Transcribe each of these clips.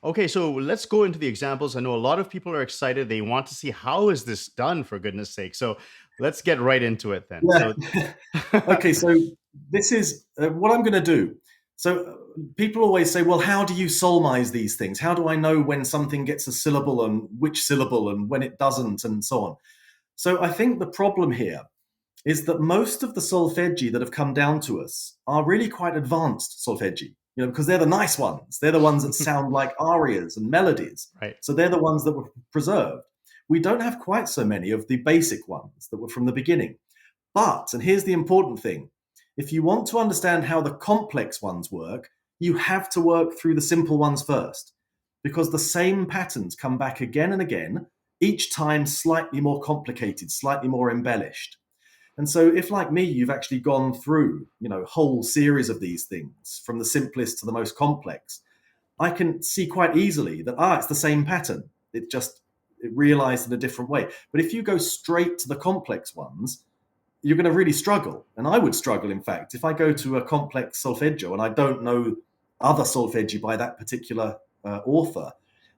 Okay, so let's go into the examples. I know a lot of people are excited. They want to see how is this done, for goodness sake. So let's get right into it then. So Yeah. Okay, so this is what I'm going to do. So people always say, well, how do you solmize these things? How do I know when something gets a syllable and which syllable and when it doesn't and so on? So I think the problem here is that most of the solfeggi that have come down to us are really quite advanced solfeggi, because they're the nice ones. They're the ones that sound like arias and melodies. right. So they're the ones that were preserved. We don't have quite so many of the basic ones that were from the beginning. But, and here's the important thing, if you want to understand how the complex ones work, you have to work through the simple ones first, because the same patterns come back again and again, each time slightly more complicated, slightly more embellished. And so if like me, you've actually gone through, whole series of these things from the simplest to the most complex, I can see quite easily that, it's the same pattern. It realized in a different way. But if you go straight to the complex ones, you're going to really struggle. And I would struggle, in fact, if I go to a complex solfeggio and I don't know other solfeggi by that particular author,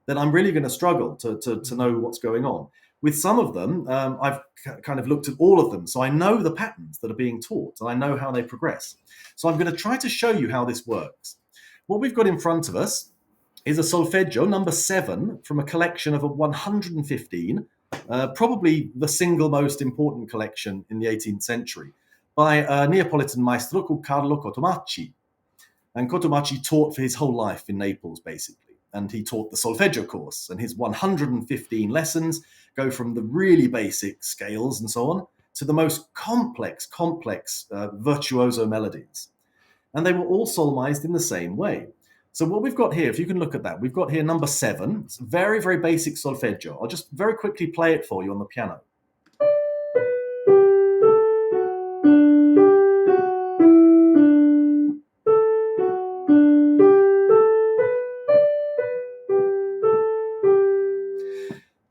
then I'm really going to struggle to know what's going on. With some of them, I've kind of looked at all of them. So I know the patterns that are being taught and I know how they progress. So I'm going to try to show you how this works. What we've got in front of us is a solfeggio number 7 from a collection of 115, probably the single most important collection in the 18th century, by a Neapolitan maestro called Carlo Cotomacci. And Cotomacci taught for his whole life in Naples, basically. And he taught the solfeggio course, and his 115 lessons go from the really basic scales and so on to the most complex virtuoso melodies. And they were all solmized in the same way. So what we've got here, if you can look at that, we've got here number 7. It's very, very basic solfeggio. I'll just very quickly play it for you on the piano.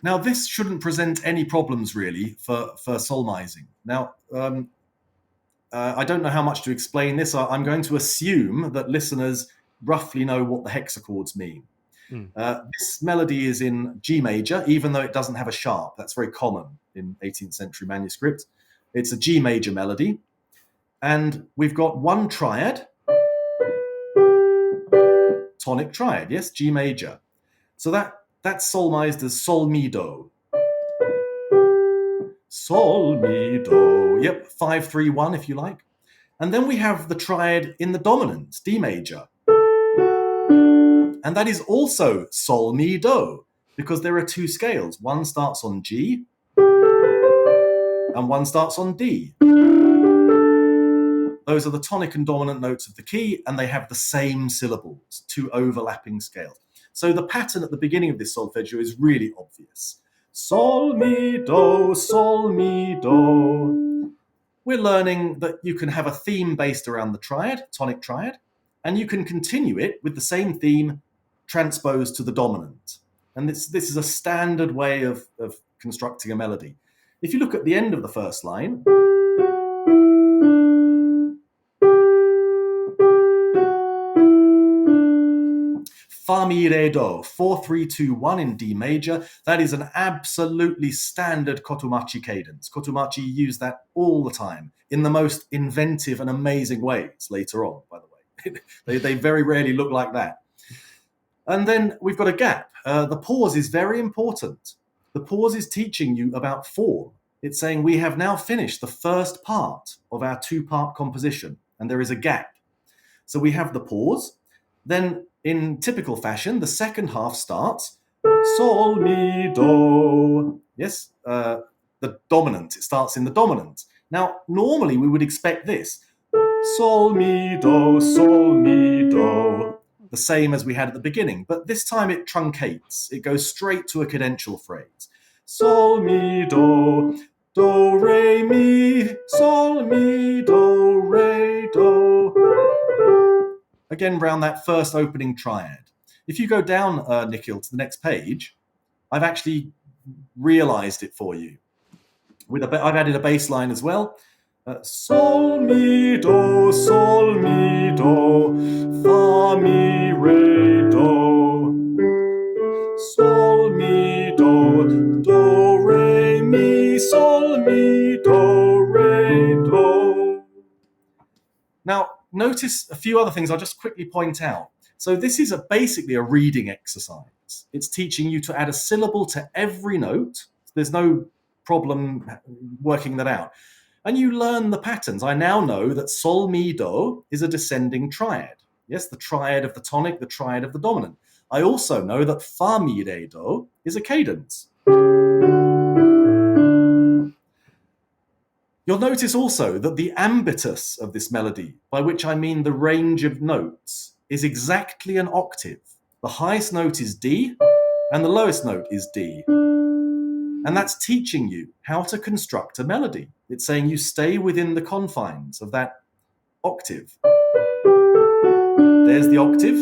Now, this shouldn't present any problems really for solmizing. Now, I don't know how much to explain this. I'm going to assume that listeners roughly know what the hexachords mean. Mm. This melody is in G major, even though it doesn't have a sharp. That's very common in 18th century manuscripts. It's a G major melody. And we've got one triad, tonic triad, yes, G major. So that's solmized as sol mi do. Sol mi do. Yep, 5-3-1 if you like. And then we have the triad in the dominant, D major. And that is also sol mi do, because there are two scales. One starts on G and one starts on D. Those are the tonic and dominant notes of the key, and they have the same syllables, two overlapping scales. So the pattern at the beginning of this solfeggio is really obvious. Sol mi do. We're learning that you can have a theme based around the triad, tonic triad, and you can continue it with the same theme transposed to the dominant. And this is a standard way of constructing a melody. If you look at the end of the first line, fa mi re do, 4-3-2-1 in D major. That is an absolutely standard Cotomacci cadence. Cotomacci used that all the time in the most inventive and amazing ways later on, by the way. they very rarely look like that. And then we've got a gap. The pause is very important. The pause is teaching you about form. It's saying we have now finished the first part of our 2-part composition, and there is a gap. So we have the pause. Then, in typical fashion, the second half starts sol mi do. Yes, the dominant. It starts in the dominant. Now, normally we would expect this: sol mi do, the same as we had at the beginning. But this time it truncates. It goes straight to a cadential phrase. Sol mi do, do re mi, sol mi do re do. Again, round that first opening triad. If you go down, Nikhil, to the next page, I've actually realized it for you. I've added a bass line as well. Sol mi do, fa mi re do. sol, mi, do, re, mi, sol, mi, do, re, do. Now, notice a few other things I'll just quickly point out. So this is basically a reading exercise. It's teaching you to add a syllable to every note. There's no problem working that out. And you learn the patterns. I now know that sol, mi, do is a descending triad. Yes, the triad of the tonic, the triad of the dominant. I also know that fa, mi, re, do is a cadence. You'll notice also that the ambitus of this melody, by which I mean the range of notes, is exactly an octave. The highest note is D, and the lowest note is D. And that's teaching you how to construct a melody. It's saying you stay within the confines of that octave. There's the octave.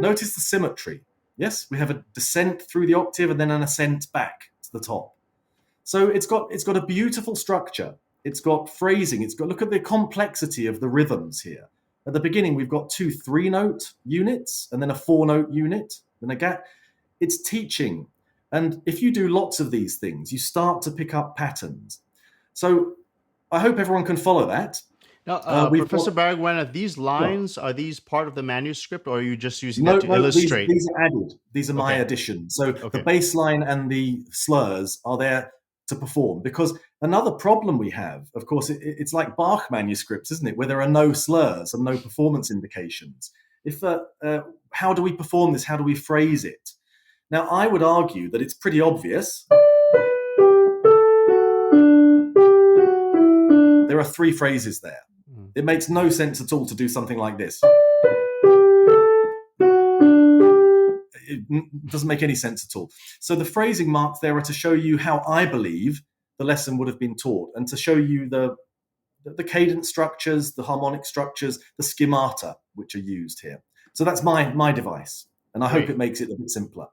Notice the symmetry. Yes, we have a descent through the octave and then an ascent back to the top. So it's got a beautiful structure. It's got phrasing. Look at the complexity of the rhythms here. At the beginning, we've got 2 3-note units and then a 4-note unit, then a gap. It's teaching. And if you do lots of these things, you start to pick up patterns. So I hope everyone can follow that. Now, Professor Baragwanath, these lines, are these part of the manuscript, or are you just using that to illustrate? These are added. These are my additions. So the bass line and the slurs are there to perform, because another problem we have, of course, it's like Bach manuscripts, isn't it, where there are no slurs and no performance indications. How do we perform this? How do we phrase it? Now, I would argue that it's pretty obvious. There are 3 phrases there. It makes no sense at all to do something like this. It doesn't make any sense at all. So the phrasing marks there are to show you how I believe the lesson would have been taught, and to show you the cadence structures, the harmonic structures, the schemata which are used here. So that's my device, and I hope it makes it a bit simpler.